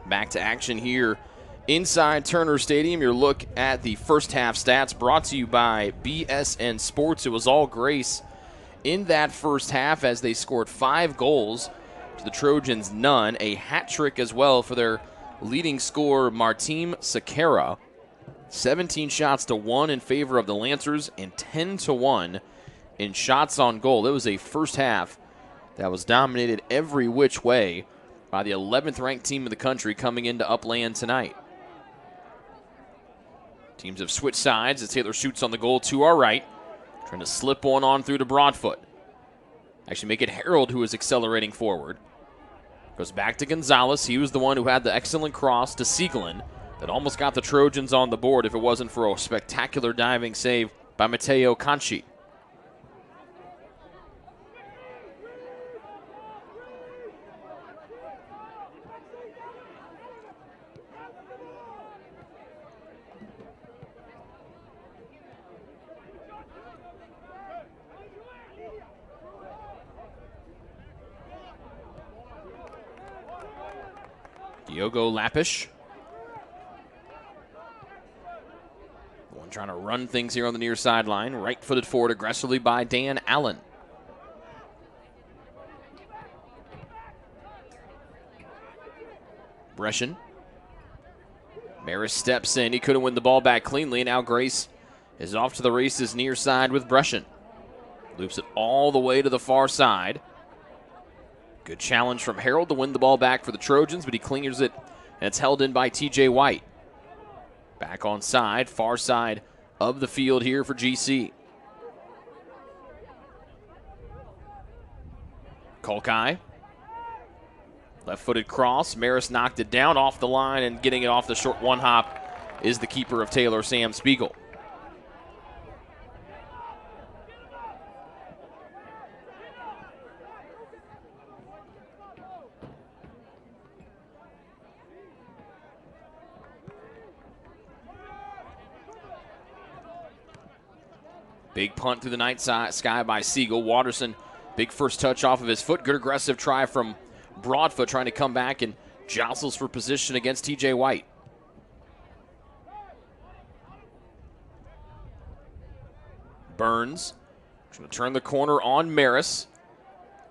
Back to action here inside Turner Stadium. Your look at the first half stats brought to you by BSN Sports. It was all Grace in that first half as they scored 5 goals to the Trojans, none. A hat trick as well for their leading scorer, Martim Sakara. 17 shots to 1 in favor of the Lancers and 10 to 1 in shots on goal. It was a first half that was dominated every which way by the 11th ranked team in the country coming into Upland tonight. Teams have switched sides as Taylor shoots on the goal to our right, trying to slip one on through to Broadfoot. Actually make it Harold who is accelerating forward. Goes back to Gonzalez. He was the one who had the excellent cross to Sieglin that almost got the Trojans on the board if it wasn't for a spectacular diving save by Mateo Conchi. Diogo Lapish. One trying to run things here on the near sideline. Right-footed forward aggressively by Dan Allen. Brescian. Maris steps in. He couldn't win the ball back cleanly. Now Grace is off to the races near side with Brescian. Loops it all the way to the far side. Good challenge from Harold to win the ball back for the Trojans, but he clears it, and it's held in by TJ White. Back on side, far side of the field here for GC. Kolkai. Left-footed cross. Maris knocked it down off the line, and getting it off the short one hop is the keeper of Taylor, Sam Spiegel. Big punt through the night sky by Siegel. Watterson, big first touch off of his foot. Good aggressive try from Broadfoot, trying to come back and jostles for position against TJ White. Burns trying to turn the corner on Maris.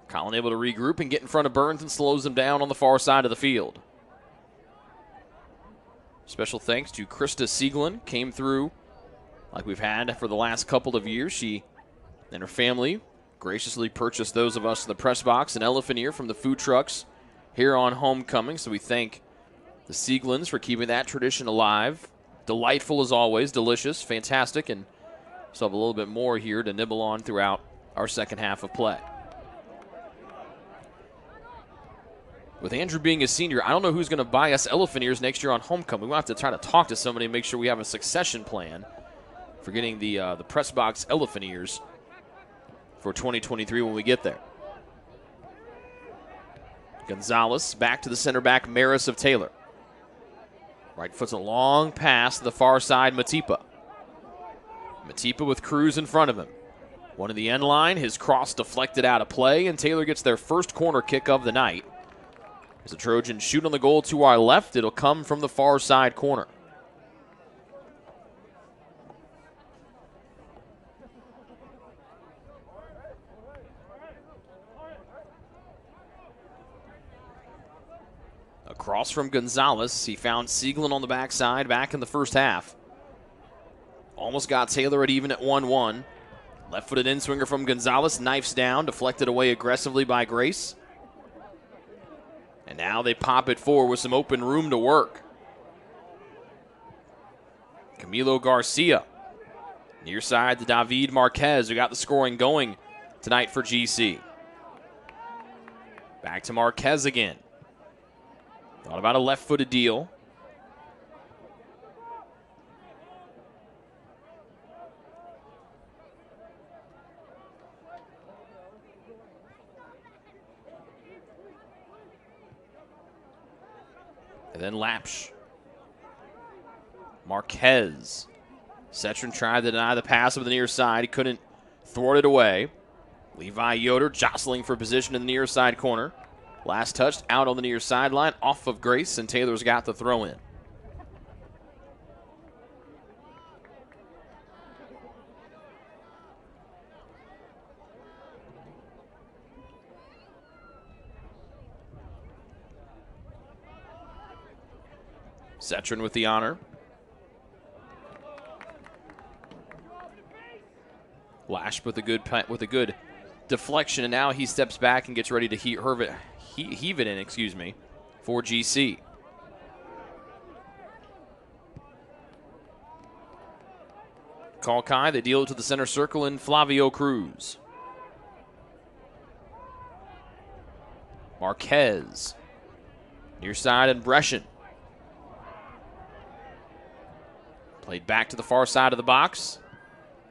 Collin able to regroup and get in front of Burns and slows him down on the far side of the field. Special thanks to Krista Sieglin, came through like we've had for the last couple of years. She and her family graciously purchased those of us in the press box an elephant ear from the food trucks here on homecoming. So we thank the Sieglins for keeping that tradition alive. Delightful as always, delicious, fantastic, and still have a little bit more here to nibble on throughout our second half of play. With Andrew being a senior, I don't know who's going to buy us elephant ears next year on homecoming. We'll have to try to talk to somebody and make sure we have a succession plan for getting the press box elephant ears for 2023 when we get there. Gonzalez back to the center back, Maris of Taylor. Right foot's a long pass to the far side, Matipa. Matipa with Cruz in front of him. One in the end line, his cross deflected out of play, and Taylor gets their first corner kick of the night. As the Trojans shoot on the goal to our left, it'll come from the far side corner. Across from Gonzalez, he found Sieglin on the backside back in the first half. Almost got Taylor at even at 1-1. Left-footed in-swinger from Gonzalez, knifes down, deflected away aggressively by Grace. And now they pop it forward with some open room to work. Camilo Garcia. Near side to David Marquez, who got the scoring going tonight for GC. Back to Marquez again. Thought about a left-footed deal. And then Lapsh. Marquez. Setron tried to deny the pass over the near side. He couldn't thwart it away. Levi Yoder jostling for position in the near side corner. Last touch out on the near sideline off of Grace, and Taylor's got the throw in. Setron with the honor. Lash with a good deflection, and now he steps back and gets ready to heave it in, for GC. Kalkai, they deal it to the center circle in Flavio Cruz. Marquez. Near side and Brescian. Played back to the far side of the box.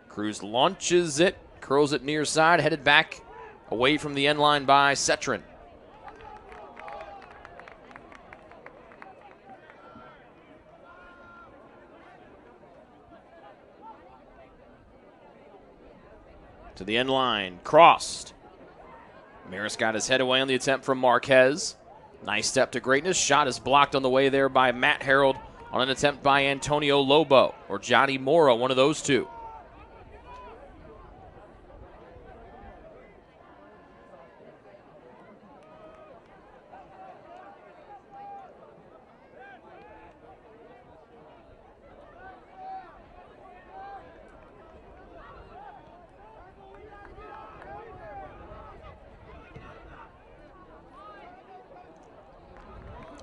Cruz launches it, curls it near side, headed back away from the end line by Setron. To the end line, crossed. Maris got his head away on the attempt from Marquez. Nice step to greatness. Shot is blocked on the way there by Matt Harold on an attempt by Antonio Lobo or Johnny Mora, one of those two.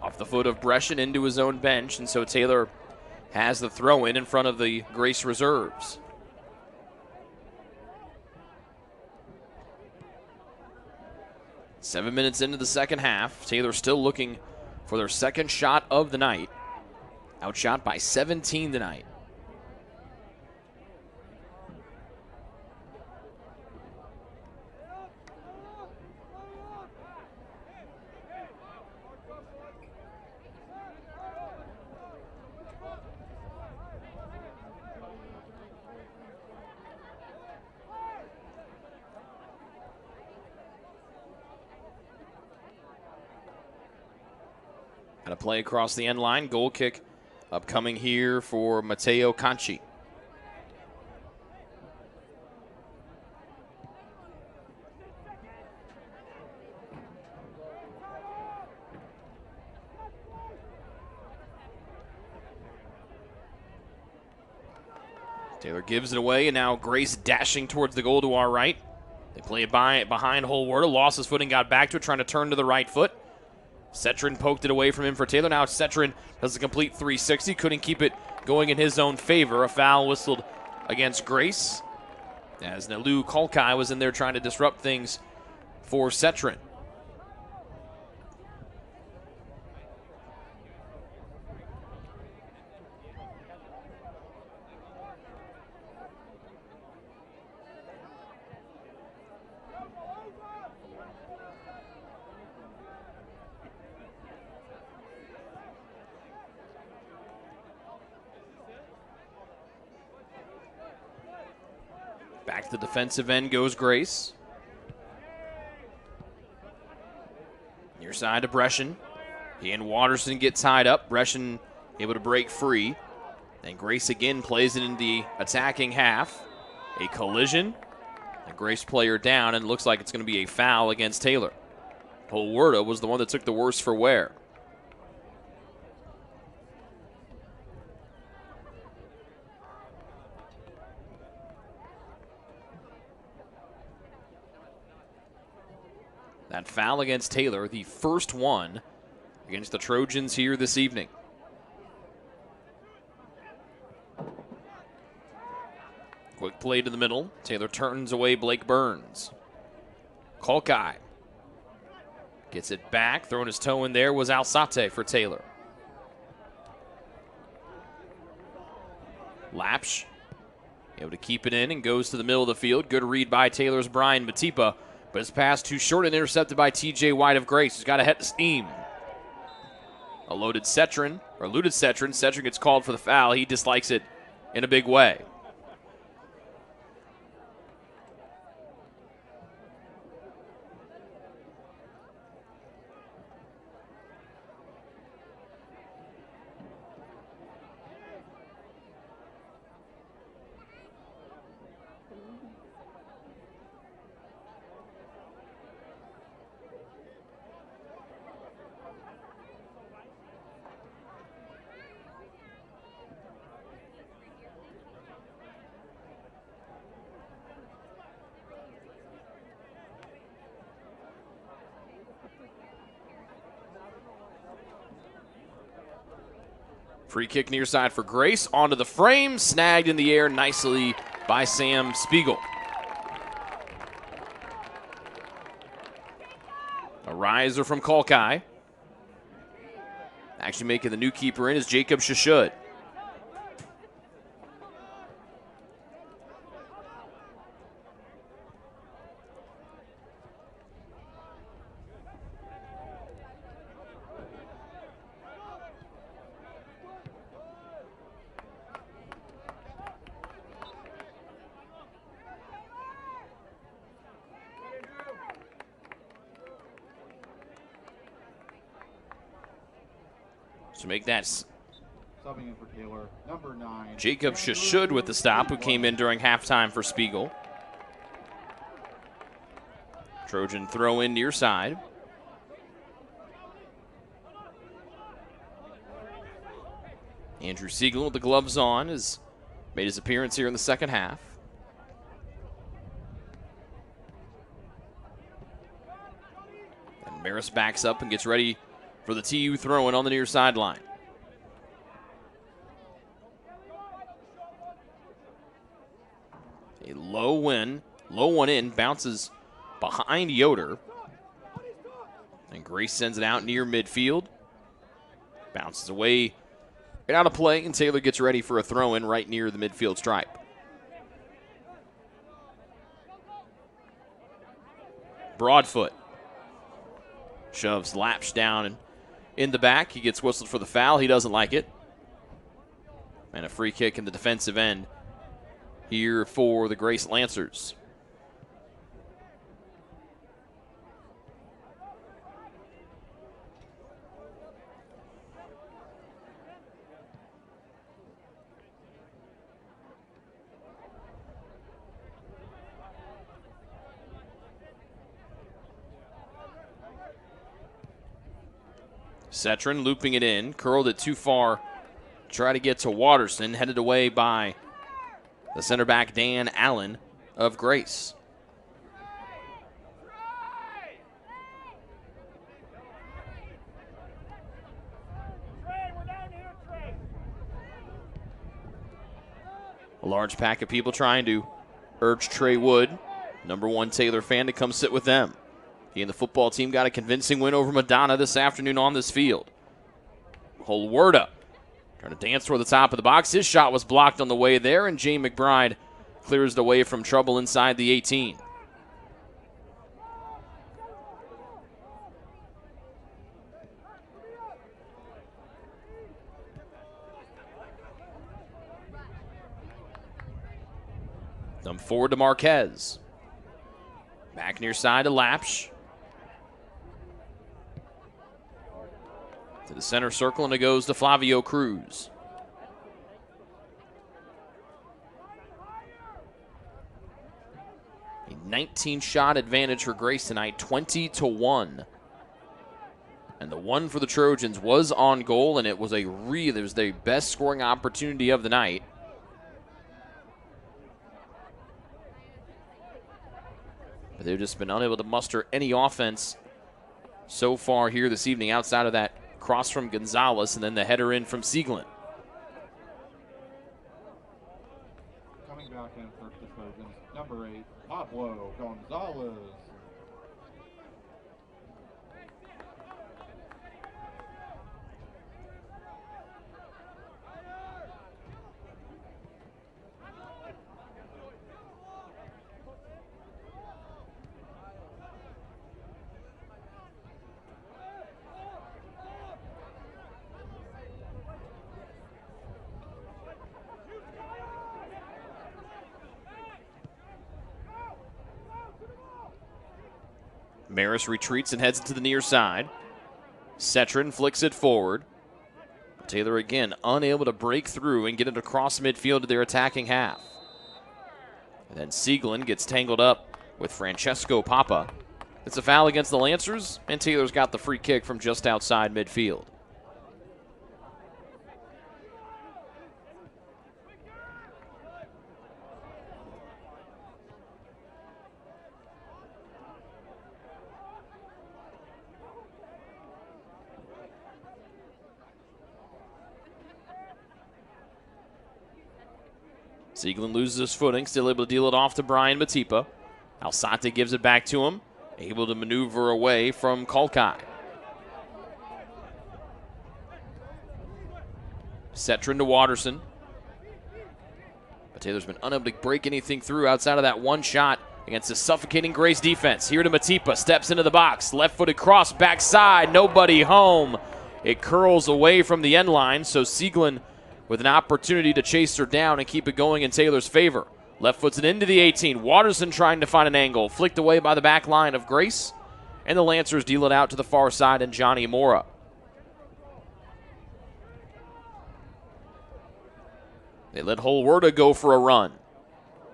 Off the foot of Brescian into his own bench, and so Taylor has the throw in front of the Grace reserves. Seven minutes into the second half. Taylor still looking for their second shot of the night. Outshot by 17 tonight. And a play across the end line. Goal kick upcoming here for Mateo Canchi. Taylor gives it away, and now Grace dashing towards the goal to our right. They play it behind Holwerda, lost his footing, got back to it, trying to turn to the right foot. Setron poked it away from him for Taylor. Now Setron does a complete 360. Couldn't keep it going in his own favor. A foul whistled against Grace as Nalu Kalkai was in there trying to disrupt things for Setron. Back to the defensive end goes Grace. Near side to Brescian. He and Watterson get tied up. Brescian able to break free. Then Grace again plays it in the attacking half. A collision. A Grace player down, and it looks like it's going to be a foul against Taylor. Holwerda was the one that took the worst for wear. That foul against Taylor, the first one against the Trojans here this evening. Quick play to the middle. Taylor turns away Blake Burns. Kalkai gets it back. Throwing his toe in there was Alzate for Taylor. Lapsh able to keep it in and goes to the middle of the field. Good read by Taylor's Brian Matipa. But his pass too short and intercepted by TJ White of Grace, who's got to head to steam. Eluded Setron. Setron gets called for the foul. He dislikes it in a big way. Free kick near side for Grace. Onto the frame. Snagged in the air nicely by Sam Spiegel. A riser from Kolkai. Actually making the new keeper in is Jacob Shashud. To make that subbing in for Taylor, number 9. Jacob Shashud with the stop, who came in during halftime for Spiegel. Trojan throw in near side. Andrew Siegel with the gloves on has made his appearance here in the second half. And Maris backs up and gets ready for the TU throw-in on the near sideline. A low one in, bounces behind Yoder. And Grace sends it out near midfield. Bounces away, get out of play, and Taylor gets ready for a throw-in right near the midfield stripe. Broadfoot shoves Lapsh down and in the back. He gets whistled for the foul. He doesn't like it. And a free kick in the defensive end here for the Grace Lancers. Cetron looping it in, curled it too far. Try to get to Watterson, headed away by the center back Dan Allen of Grace. A large pack of people trying to urge Trey Wood, number 1 Taylor fan, to come sit with them. He and the football team got a convincing win over Madonna this afternoon on this field. Holwerda trying to dance toward the top of the box. His shot was blocked on the way there, and Jay McBride clears it away from trouble inside the 18. Them forward to Marquez. Back near side to Lapsh. To the center circle, and it goes to Flavio Cruz. A 19-shot advantage for Grace tonight, 20-1. And the one for the Trojans was on goal, and it was the best scoring opportunity of the night. But they've just been unable to muster any offense so far here this evening outside of that cross from Gonzalez and then the header in from Sieglin. Coming back in for the Trojans, number 8, Pablo Gonzalez. Maris retreats and heads to the near side. Cetron flicks it forward. Taylor again unable to break through and get it across midfield to their attacking half. And then Sieglin gets tangled up with Francesco Papa. It's a foul against the Lancers, and Taylor's got the free kick from just outside midfield. Sieglin loses his footing, still able to deal it off to Brian Matipa. Alzate gives it back to him, able to maneuver away from Kolkai. Setrin to Watterson. But Taylor's been unable to break anything through outside of that one shot against a suffocating Grace defense. Here to Matipa, steps into the box, left-footed cross, backside, nobody home. It curls away from the end line, so Sieglin with an opportunity to chase her down and keep it going in Taylor's favor. Left foots it into the 18. Watterson trying to find an angle, flicked away by the back line of Grace, and the Lancers deal it out to the far side and Johnny Mora. They let Holwerda go for a run.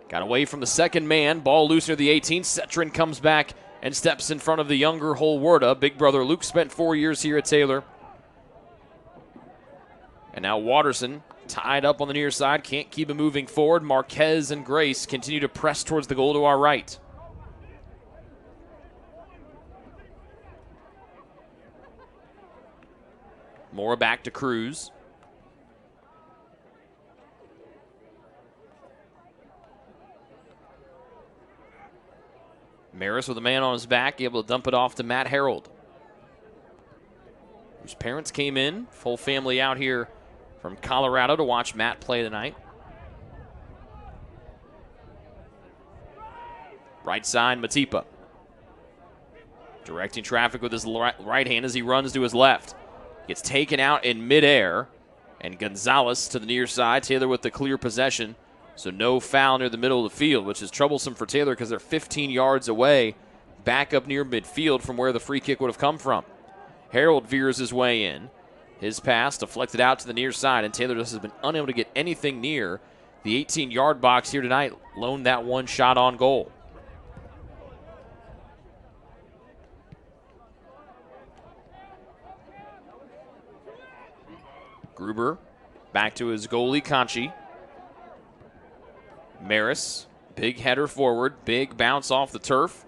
Got away from the second man, ball loose near the 18. Setrin comes back and steps in front of the younger Holwerda. Big brother Luke spent 4 years here at Taylor. And now Watterson tied up on the near side, can't keep it moving forward. Marquez and Grace continue to press towards the goal to our right. Mora back to Cruz. Maris with a man on his back, able to dump it off to Matt Harold, whose parents came in, full family out here from Colorado to watch Matt play tonight. Right side, Matipa. Directing traffic with his right hand as he runs to his left. Gets taken out in midair. And Gonzalez to the near side. Taylor with the clear possession. So no foul near the middle of the field, which is troublesome for Taylor because they're 15 yards away, back up near midfield from where the free kick would have come from. Harold veers his way in. His pass deflected out to the near side, and Taylor just has been unable to get anything near the 18-yard box here tonight. Loaned that one shot on goal. Gruber back to his goalie, Conchi. Maris, big header forward, big bounce off the turf.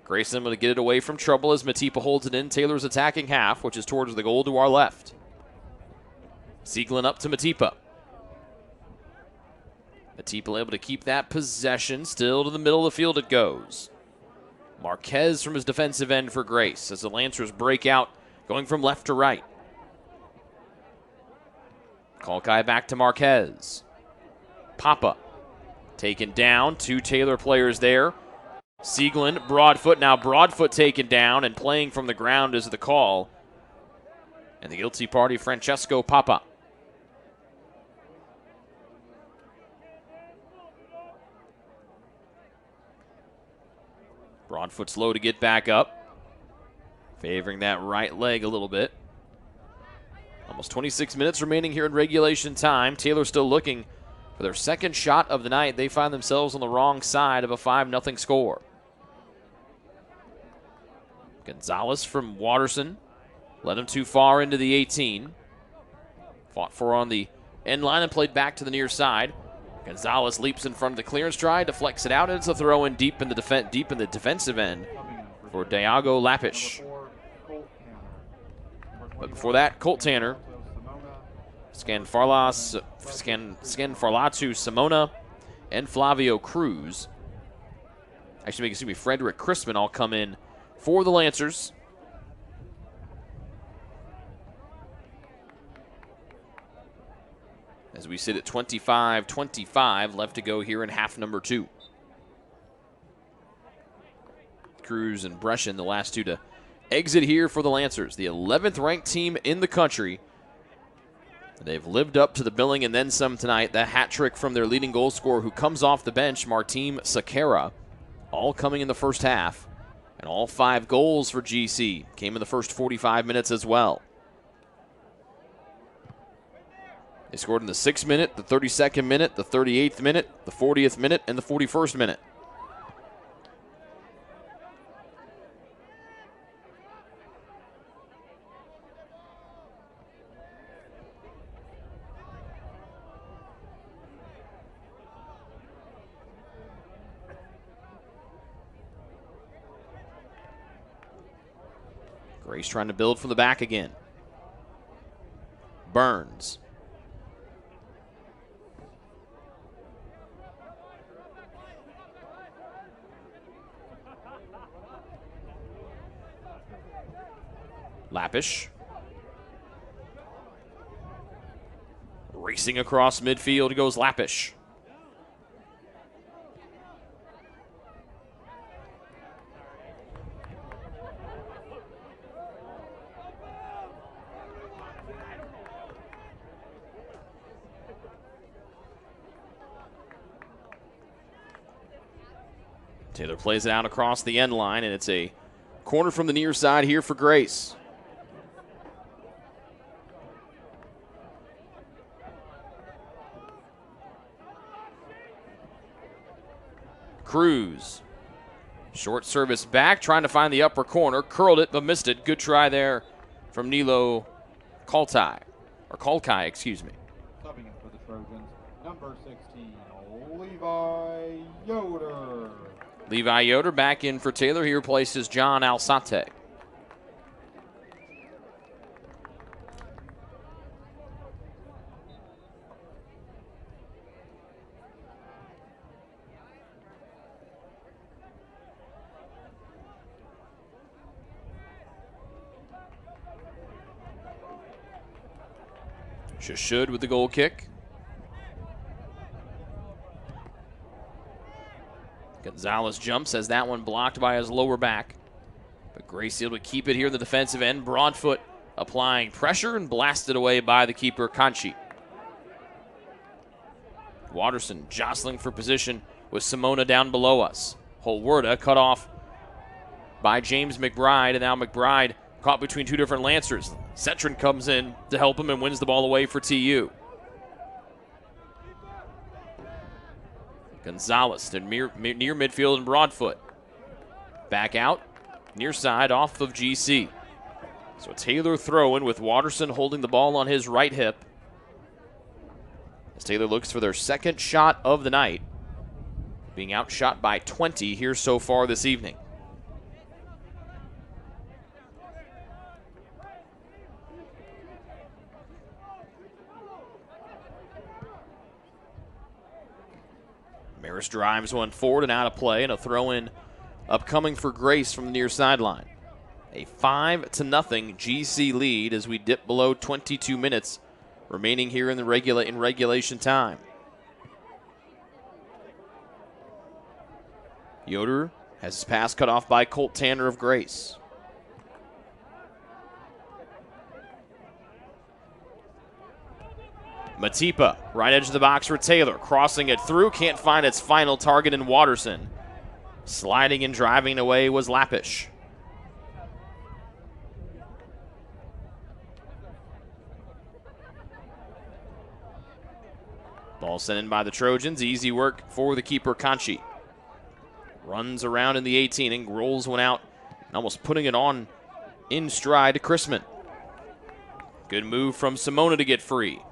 Grayson able to get it away from trouble as Matipa holds it in Taylor's attacking half, which is towards the goal to our left. Sieglin up to Matipa. Matipa able to keep that possession. Still to the middle of the field it goes. Marquez from his defensive end for Grace as the Lancers break out, going from left to right. Kolkai back to Marquez. Papa taken down. 2 Taylor players there. Sieglin, Broadfoot. Now Broadfoot taken down, and playing from the ground is the call. And the guilty party, Francesco Papa. Broadfoot slow to get back up. Favoring that right leg a little bit. Almost 26 minutes remaining here in regulation time. Taylor still looking for their second shot of the night. They find themselves on the wrong side of a 5-0 score. Gonzalez from Watterson. Led him too far into the 18. Fought for on the end line and played back to the near side. Gonzalez leaps in front of the clearance try, deflects it out, and it's a throw in deep in the defensive end for Diago Lapish. But before that, Colt Tanner, Scanfarlatu Simona, and Flavio Cruz. Actually, excuse me, Frederick Crispin all come in for the Lancers. As we sit at 25-25, left to go here in half number 2. Cruz and Brescian, the last two to exit here for the Lancers, the 11th ranked team in the country. They've lived up to the billing and then some tonight. That hat trick from their leading goal scorer who comes off the bench, Martin Sakara, all coming in the first half. And all 5 goals for GC came in the first 45 minutes as well. They scored in the 6th minute, the 32nd minute, the 38th minute, the 40th minute, and the 41st minute. Grace trying to build from the back again. Burns. Lappish. Racing across midfield goes Lappish. Taylor plays it out across the end line, and it's a corner from the near side here for Grace. Cruz. Short service back, trying to find the upper corner. Curled it, but missed it. Good try there from Nilo Kalkai, excuse me. Subbing in for the Trojans, number 16, Levi Yoder. Levi Yoder back in for Taylor. He replaces John Alsate. Should with the goal kick. Gonzalez jumps as that one blocked by his lower back. But Grace able to keep it here in the defensive end. Broadfoot applying pressure and blasted away by the keeper, Conchi. Watterson jostling for position with Simona down below us. Holwerda cut off by James McBride, and now McBride caught between two different Lancers. Cetron comes in to help him and wins the ball away for TU. Gonzalez to near midfield and Broadfoot. Back out, near side off of GC. So Taylor throwing with Watterson holding the ball on his right hip. As Taylor looks for their second shot of the night. Being outshot by 20 here so far this evening. Maris drives one forward and out of play, and a throw-in upcoming for Grace from the near sideline. A 5-0 GC lead as we dip below 22 minutes remaining here in regulation time. Yoder has his pass cut off by Colt Tanner of Grace. Matipa, right edge of the box for Taylor. Crossing it through, can't find its final target in Watterson. Sliding and driving away was Lappish. Ball sent in by the Trojans. Easy work for the keeper, Conchi. Runs around in the 18 and rolls one out, almost putting it on in stride to Chrisman. Good move from Simona to get free.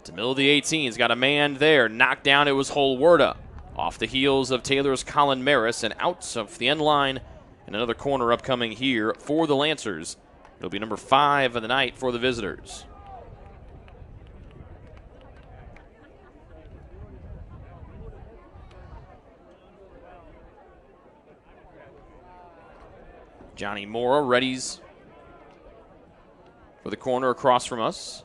To middle of the 18, he's got a man there. Knocked down, it was Holwerda. Off the heels of Taylor's Colin Maris and out of the end line. And another corner upcoming here for the Lancers. It'll be number 5 of the night for the visitors. Johnny Mora readies for the corner across from us.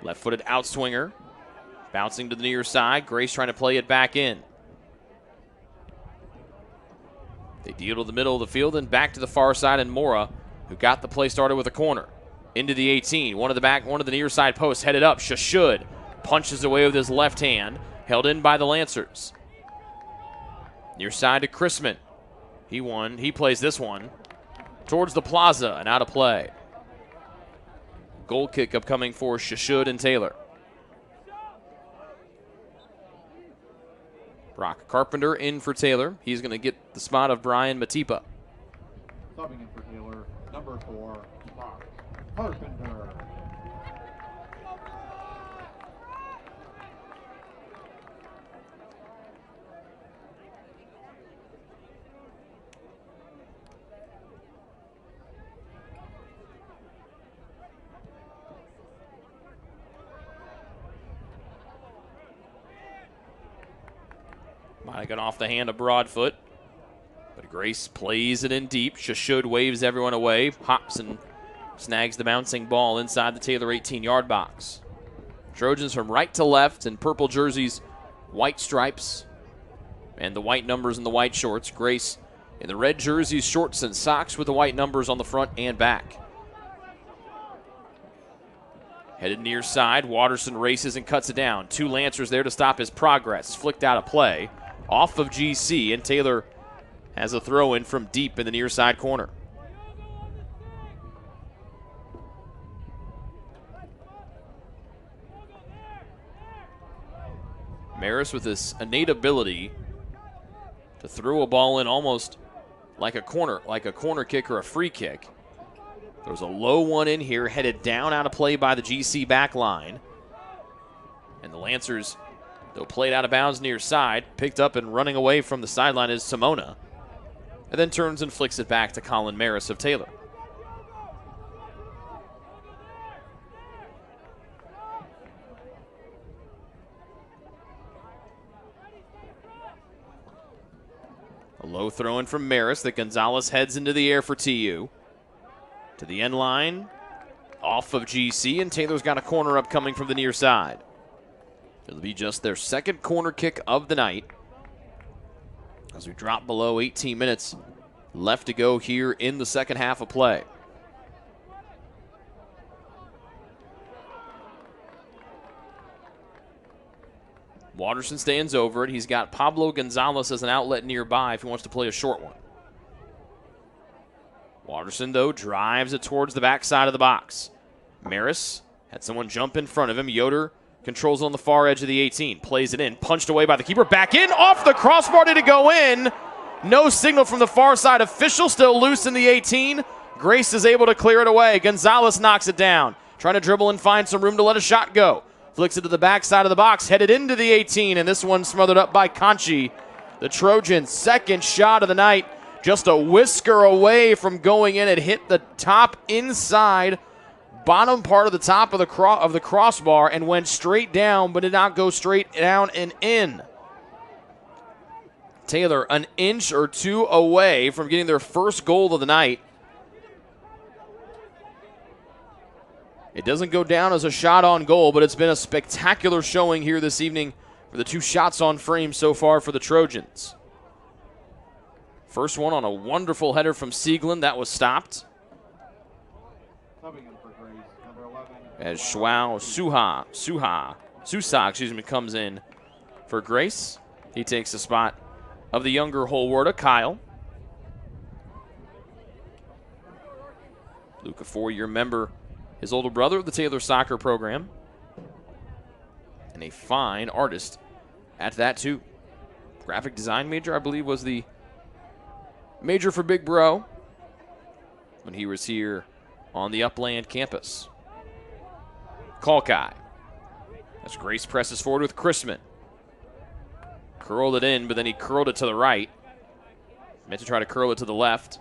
Left-footed outswinger. Bouncing to the near side. Grace trying to play it back in. They deal to the middle of the field and back to the far side, and Mora, who got the play started with a corner. Into the 18. One of the near side posts headed up. Shashud punches away with his left hand. Held in by the Lancers. Near side to Chrisman. He plays this one towards the plaza and out of play. Goal kick upcoming for Shashud and Taylor. Brock Carpenter in for Taylor. He's going to get the spot of Brian Matipa. Subbing in for Taylor, number 4, Brock Carpenter. Might have got off the hand of Broadfoot. But Grace plays it in deep. Shashud waves everyone away, hops and snags the bouncing ball inside the Taylor 18-yard box. Trojans from right to left in purple jerseys, white stripes, and the white numbers in the white shorts. Grace in the red jerseys, shorts, and socks with the white numbers on the front and back. Headed near side, Watterson races and cuts it down. 2 Lancers there to stop his progress. Flicked out of play off of GC, and Taylor has a throw in from deep in the near side corner. Maris with this innate ability to throw a ball in almost like a corner kick or a free kick. There's a low one in here, headed down out of play by the GC back line. And the Lancers, though played out of bounds near side, picked up and running away from the sideline is Simona. And then turns and flicks it back to Colin Maris of Taylor. A low throw in from Maris that Gonzalez heads into the air for TU. To the end line, off of GC, and Taylor's got a corner up coming from the near side. It'll be just their second corner kick of the night as we drop below 18 minutes left to go here in the second half of play. Watterson stands over it. He's got Pablo Gonzalez as an outlet nearby if he wants to play a short one. Watterson, though, drives it towards the backside of the box. Maris had someone jump in front of him. Yoder controls on the far edge of the 18. Plays it in. Punched away by the keeper. Back in. Off the crossbar. Did it go in? No signal from the far side. Official still loose in the 18. Grace is able to clear it away. Gonzalez knocks it down. Trying to dribble and find some room to let a shot go. Flicks it to the backside of the box. Headed into the 18. And this one smothered up by Conchi. The Trojans' second shot of the night. Just a whisker away from going in. It hit the top inside, bottom part of the top of the crossbar and went straight down, but did not go straight down and in. Taylor an inch or two away from getting their first goal of the night. It doesn't go down as a shot on goal, but it's been a spectacular showing here this evening for the 2 shots on frame so far for the Trojans. First one on a wonderful header from Sieglin. That was stopped. As Susa comes in for Grace. He takes the spot of the younger Holwarda, Kyle. Luke, a 4-year member, his older brother of the Taylor soccer program. And a fine artist at that, too. Graphic design major, I believe, was the major for Big Bro when he was here on the Upland campus. Kalkai. As Grace presses forward with Chrisman. Curled it in, but then he curled it to the right. Meant to try to curl it to the left.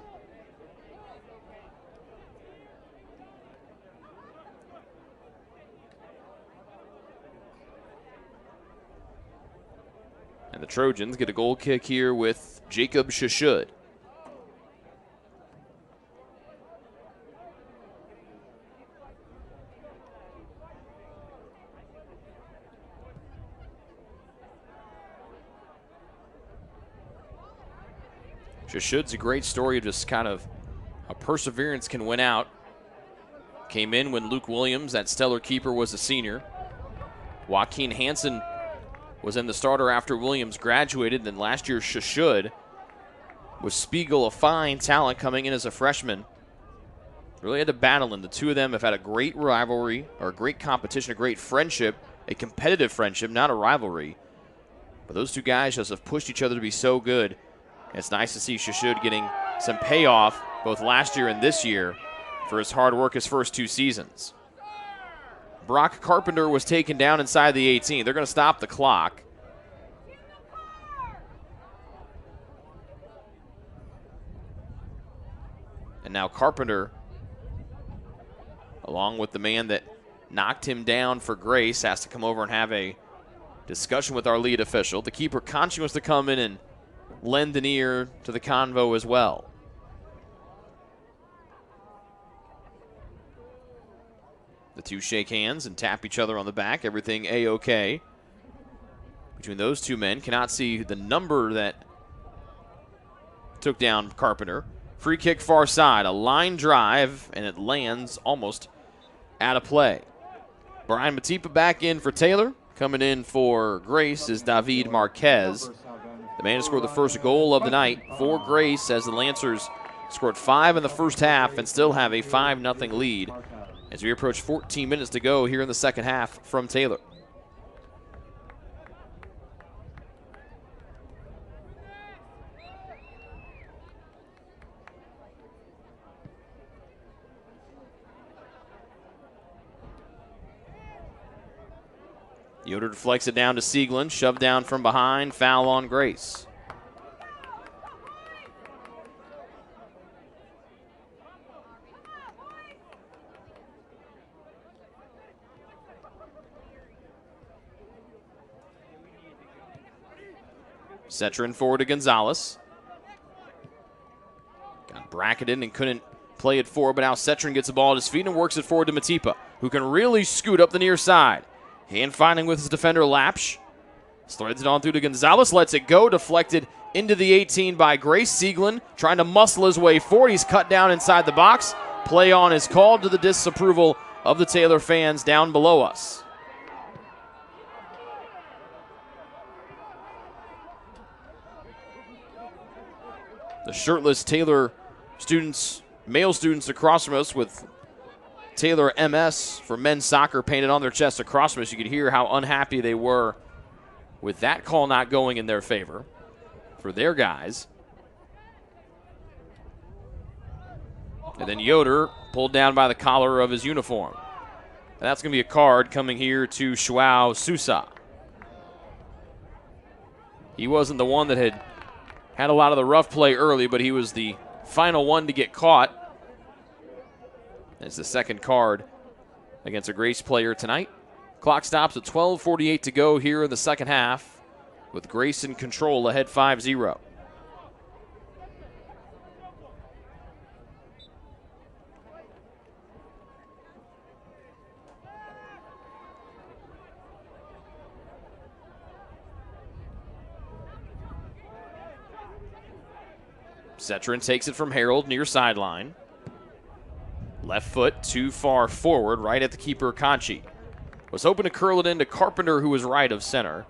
And the Trojans get a goal kick here with Jacob Shashud. Shashud's a great story of just kind of how perseverance can win out. Came in when Luke Williams, that stellar keeper, was a senior. Joaquin Hansen was in the starter after Williams graduated. Then last year, Shashud was Spiegel, a fine talent coming in as a freshman. Really had to battle him. The two of them have had a great rivalry, or a great competition, a great friendship, a competitive friendship, not a rivalry. But those two guys just have pushed each other to be so good. It's nice to see Shashud getting some payoff both last year and this year for his hard work his first 2 seasons. Brock Carpenter was taken down inside the 18. They're going to stop the clock. And now Carpenter, along with the man that knocked him down for Grace, has to come over and have a discussion with our lead official. The keeper, Conchi, wants to come in and lend an ear to the convo as well. The two shake hands and tap each other on the back. Everything A-OK between those two men. Cannot see the number that took down Carpenter. Free kick far side. A line drive, and it lands almost out of play. Brian Matipa back in for Taylor. Coming in for Grace is David Marquez. The man who scored the first goal of the night for Grace, as the Lancers scored 5 in the first half and still have a 5-0 lead as we approach 14 minutes to go here in the second half from Taylor. Yoder deflects it down to Sieglin, shoved down from behind, foul on Grace. Setrin forward to Gonzalez. Got bracketed and couldn't play it forward, but now Setrin gets the ball at his feet and works it forward to Matipa, who can really scoot up the near side. Hand finding with his defender Lapsh. Threads it on through to Gonzalez, lets it go, deflected into the 18 by Grace. Sieglin trying to muscle his way forward. He's cut down inside the box. Play on is called, to the disapproval of the Taylor fans down below us. The shirtless Taylor students, male students across from us with Taylor MS for men's soccer painted on their chest across from us. You could hear how unhappy they were with that call not going in their favor for their guys. And then Yoder pulled down by the collar of his uniform. And that's going to be a card coming here to Joao Sousa. He wasn't the one that had a lot of the rough play early, but he was the final one to get caught. It's the second card against a Grace player tonight. Clock stops at 12:48 to go here in the second half, with Grace in control ahead 5-0. Setrin takes it from Harold near sideline. Left foot too far forward, right at the keeper, Conchi. Was hoping to curl it into Carpenter, who was right of center.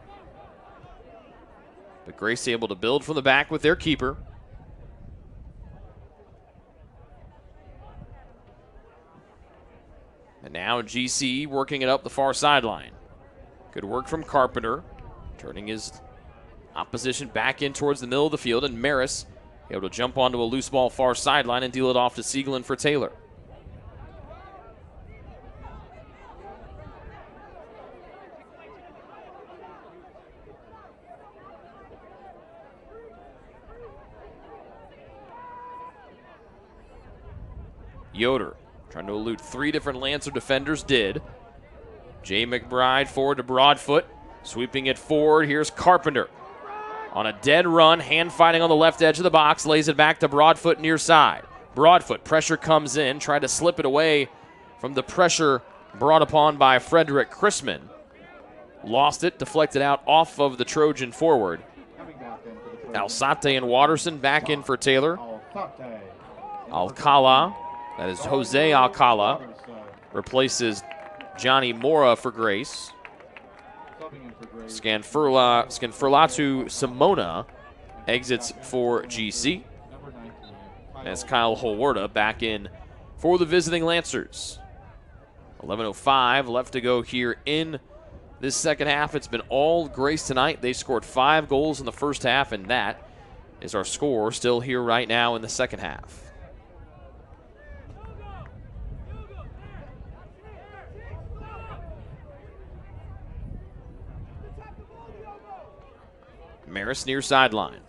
But Grace able to build from the back with their keeper. And now GC working it up the far sideline. Good work from Carpenter, turning his opposition back in towards the middle of the field, and Maris able to jump onto a loose ball far sideline and deal it off to Sieglin for Taylor. Yoder trying to elude 3 different Lancer defenders, did. Jay McBride forward to Broadfoot, sweeping it forward. Here's Carpenter on a dead run, hand fighting on the left edge of the box, lays it back to Broadfoot near side. Broadfoot, pressure comes in, tried to slip it away from the pressure brought upon by Frederick Chrisman. Lost it, deflected out off of the Trojan forward. Alzate and Watterson back in for Taylor. Alcala, that is Jose Alcala, replaces Johnny Mora for Grace. Scanfurlatu Simona exits for GC. As Kyle Holwarda back in for the visiting Lancers. 11:05 left to go here in this second half. It's been all Grace tonight. They scored 5 goals in the first half, and that is our score still here right now in the second half. Maris near sideline.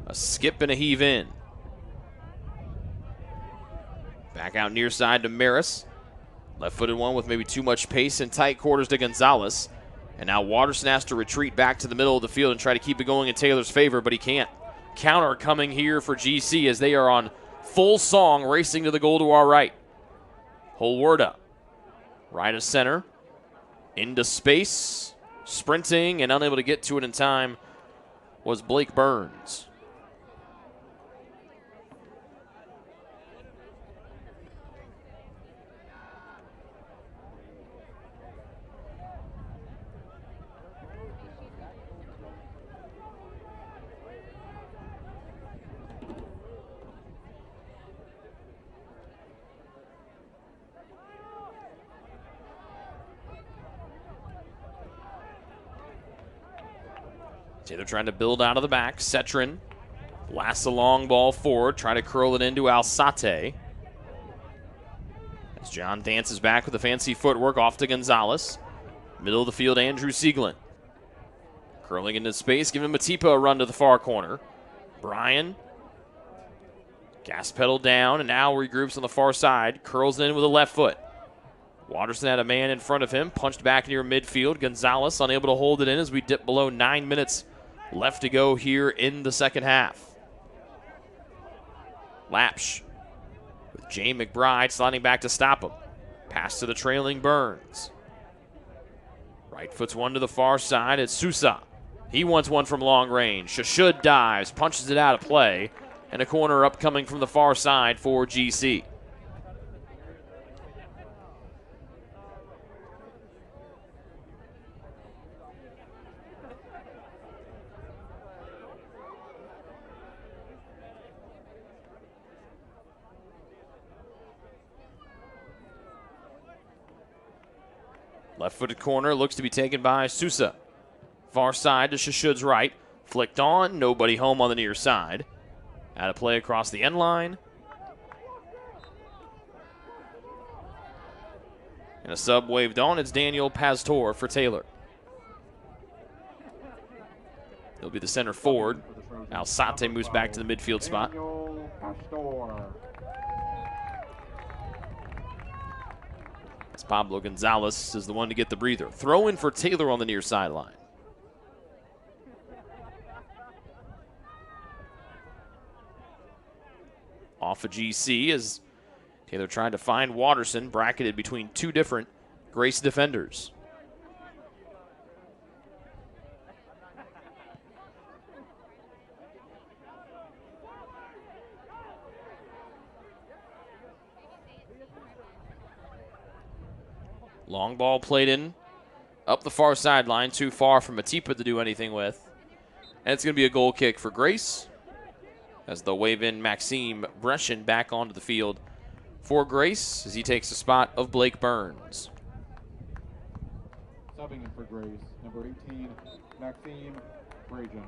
A skip and a heave in. Back out near side to Maris. Left-footed one with maybe too much pace and tight quarters to Gonzalez. And now Watterson has to retreat back to the middle of the field and try to keep it going in Taylor's favor, but he can't. Counter coming here for GC as they are on full song racing to the goal to our right. Holwerda, right of center, into space, sprinting and unable to get to it in time was Blake Burns. Taylor trying to build out of the back. Cetrin blasts the long ball forward, trying to curl it into Alzate. As John dances back with the fancy footwork off to Gonzalez. Middle of the field, Andrew Sieglin. Curling into space, giving Matipa a run to the far corner. Bryan, gas pedal down, and now regroups on the far side. Curls in with a left foot. Watterson had a man in front of him, punched back near midfield. Gonzalez unable to hold it in as we dip below 9 minutes left to go here in the second half. Lapsh with Jay McBride sliding back to stop him. Pass to the trailing Burns. Right foot's one to the far side. It's Sousa. He wants one from long range. Shashud dives, punches it out of play, and a corner upcoming from the far side for GC. Left-footed corner looks to be taken by Sousa. Far side to Shashud's right. Flicked on, nobody home on the near side. Out of play across the end line. And a sub waved on. It's Daniel Pastor for Taylor. He'll be the center forward. Alzate moves back to the midfield spot. As Pablo Gonzalez is the one to get the breather. Throw in for Taylor on the near sideline. Off of GC as Taylor trying to find Watterson, bracketed between two different Grace defenders. Long ball played in up the far sideline, too far for Matipa to do anything with. And it's going to be a goal kick for Grace as they'll wave in Maxime Brescian back onto the field for Grace as he takes the spot of Blake Burns. Subbing in for Grace, number 18, Maxime Brescian.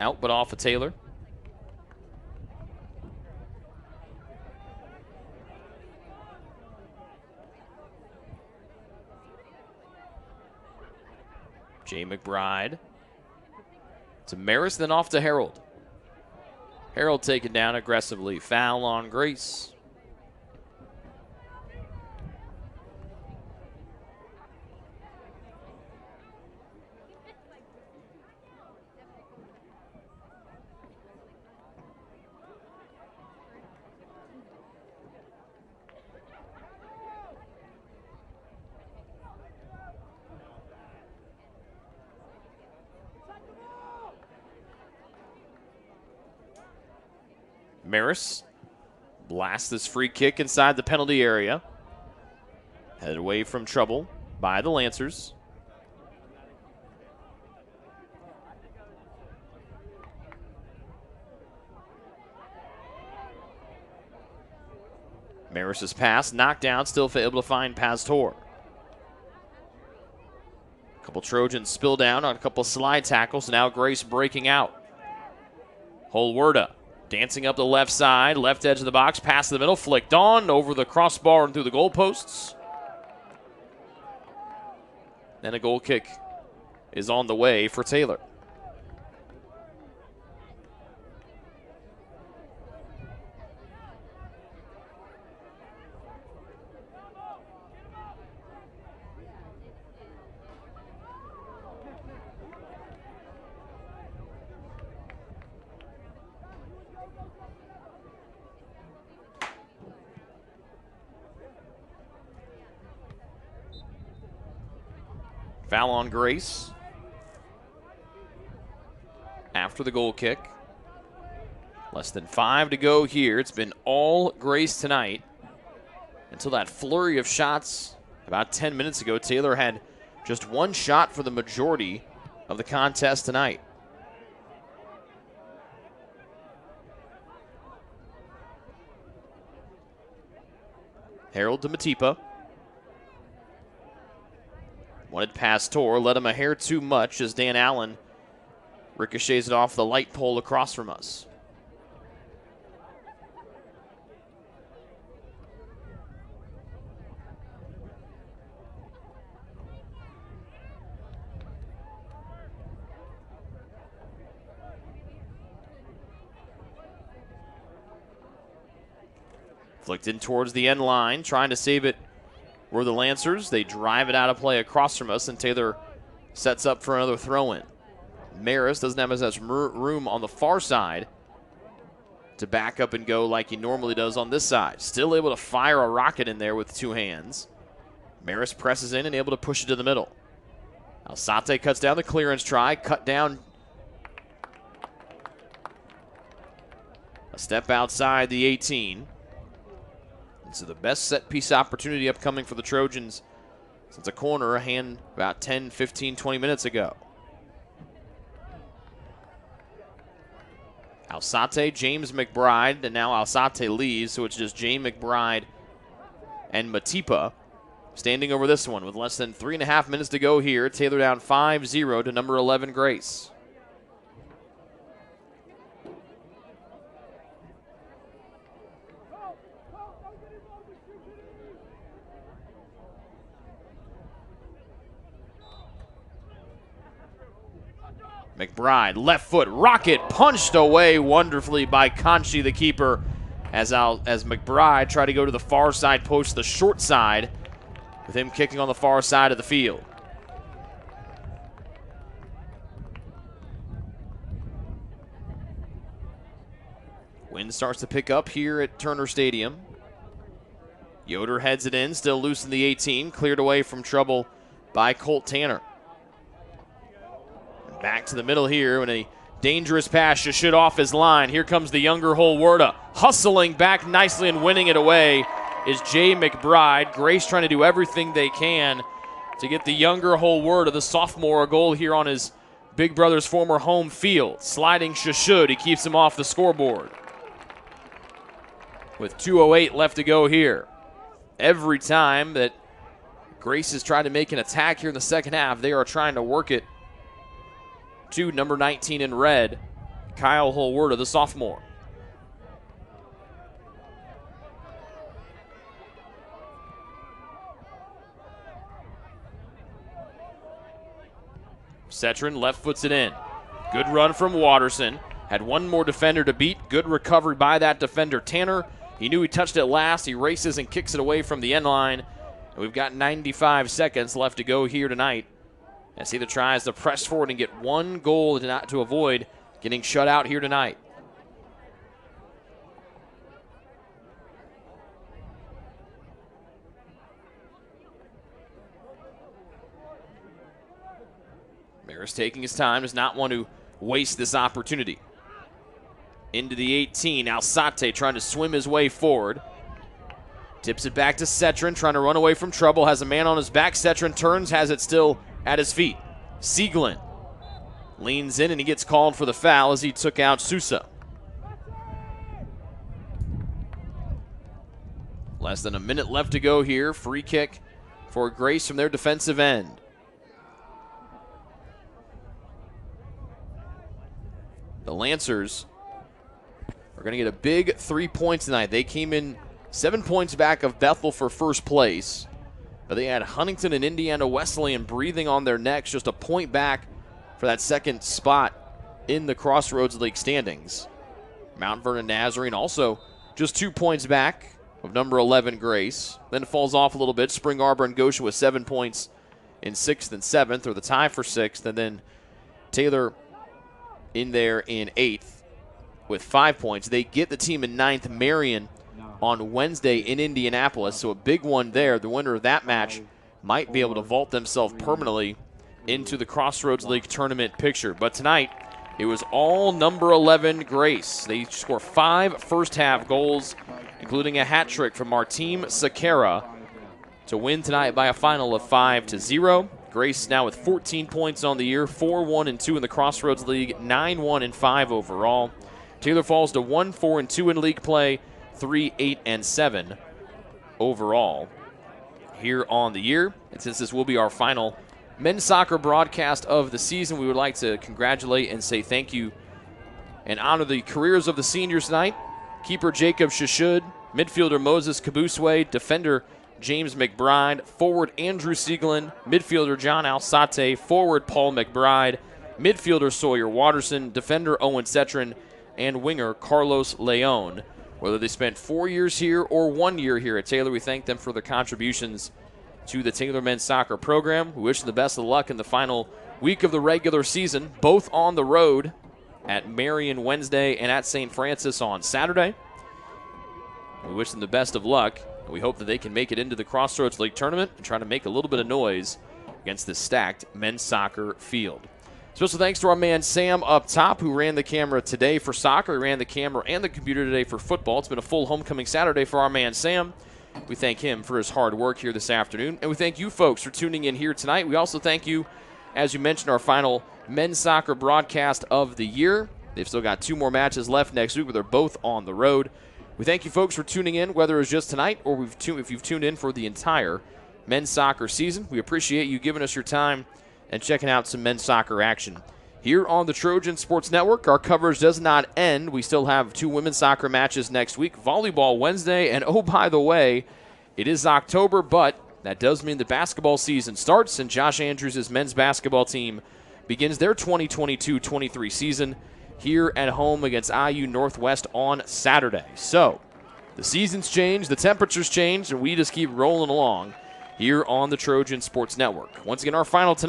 Out but off of Taylor. Jay McBride to Maris, then off to Harold. Harold taken down aggressively. Foul on Grace. Maris blasts this free kick inside the penalty area. Headed away from trouble by the Lancers. Maris's pass knocked down, still able to find Pastor. A couple Trojans spill down on a couple slide tackles. Now Grace breaking out. Holwerda dancing up the left side, left edge of the box, pass to the middle, flicked on, over the crossbar and through the goalposts. Then a goal kick is on the way for Taylor. Foul on Grace after the goal kick. Less than 5 to go here. It's been all Grace tonight. Until that flurry of shots about 10 minutes ago, Taylor had just one shot for the majority of the contest tonight. Harold to Matipa. Wanted past Tor, led him a hair too much as Dan Allen ricochets it off the light pole across from us. Flicked in towards the end line, trying to save it were the Lancers. They drive it out of play across from us, and Taylor sets up for another throw-in. Maris doesn't have as much room on the far side to back up and go like he normally does on this side. Still able to fire a rocket in there with two hands. Maris presses in and able to push it to the middle. Alzate cuts down the clearance try, cut down. A step outside the 18. So the best set piece opportunity upcoming for the Trojans since a corner a hand about 10, 15, 20 minutes ago. Alzate, James McBride, and now Alzate leaves, so it's just Jay McBride and Matipa standing over this one with less than 3.5 minutes to go here. Taylor down 5-0 to number 11 Grace. McBride, left foot, rocket punched away wonderfully by Conchi, the keeper, as McBride tried to go to the far side post, the short side, with him kicking on the far side of the field. Wind starts to pick up here at Turner Stadium. Yoder heads it in, still loose in the 18, cleared away from trouble by Colt Tanner. Back to the middle here when a dangerous pass just shit off his line. Here comes the younger Holwerda. Hustling back nicely and winning it away is Jay McBride. Grace trying to do everything they can to get the younger Holwerda, the sophomore, a goal here on his big brother's former home field. Sliding Shashud, he keeps him off the scoreboard. With 2:08 left to go here. Every time that Grace has tried to make an attack here in the second half, they are trying to work it to number 19 in red, Kyle Holwerda, the sophomore. Cetron left foots it in. Good run from Watterson. Had one more defender to beat. Good recovery by that defender, Tanner. He knew he touched it last. He races and kicks it away from the end line. And we've got 95 seconds left to go here tonight, as he tries to press forward and get one goal to avoid getting shut out here tonight. Maris taking his time, does not want to waste this opportunity. Into the 18, Alzate trying to swim his way forward. Tips it back to Cetron, trying to run away from trouble, has a man on his back. Cetron turns, has it still at his feet. Sieglin leans in and he gets called for the foul as he took out Sousa. Less than a minute left to go here. Free kick for Grace from their defensive end. The Lancers are going to get a big 3 points tonight. They came in 7 points back of Bethel for first place. But they had Huntington and Indiana Wesleyan breathing on their necks, just a point back for that second spot in the Crossroads League standings. Mount Vernon Nazarene also just 2 points back of number 11 Grace. Then it falls off a little bit. Spring Arbor and Goshen with 7 points in 6th and 7th, or the tie for 6th. And then Taylor in there in 8th with 5 points. They get the team in 9th, Marion, on Wednesday in Indianapolis. So a big one there. The winner of that match might be able to vault themselves permanently into the Crossroads League tournament picture. But tonight, it was all number 11 Grace. They score 5 first-half goals, including a hat trick from Martim Sakara to win tonight by a final of 5-0. Grace now with 14 points on the year, 4-1-2 in the Crossroads League, 9-1-5 overall. Taylor falls to 1-4-2 in league play, 3-8-7 overall here on the year. And since this will be our final men's soccer broadcast of the season, we would like to congratulate and say thank you and honor the careers of the seniors tonight. Keeper Jacob Shashud, midfielder Moses Kabuswe, defender James McBride, forward Andrew Siegelin, midfielder John Alsate, forward Paul McBride, midfielder Sawyer Watterson, defender Owen Cetron, and winger Carlos Leon. Whether they spent 4 years here or 1 year here at Taylor, we thank them for their contributions to the Taylor men's soccer program. We wish them the best of luck in the final week of the regular season, both on the road at Marion Wednesday and at St. Francis on Saturday. We wish them the best of luck. We hope that they can make it into the Crossroads League tournament and try to make a little bit of noise against this stacked men's soccer field. Special thanks to our man Sam up top, who ran the camera today for soccer. He ran the camera and the computer today for football. It's been a full homecoming Saturday for our man Sam. We thank him for his hard work here this afternoon. And we thank you folks for tuning in here tonight. We also thank you, as you mentioned, our final men's soccer broadcast of the year. They've still got 2 more matches left next week, but they're both on the road. We thank you folks for tuning in, whether it's just tonight or if you've tuned in for the entire men's soccer season. We appreciate you giving us your time and checking out some men's soccer action. Here on the Trojan Sports Network, our coverage does not end. We still have 2 women's soccer matches next week, volleyball Wednesday, and oh, by the way, it is October, but that does mean the basketball season starts, and Josh Andrews' men's basketball team begins their 2022-23 season here at home against IU Northwest on Saturday. So the seasons change, the temperatures change, and we just keep rolling along here on the Trojan Sports Network. Once again, our final tonight.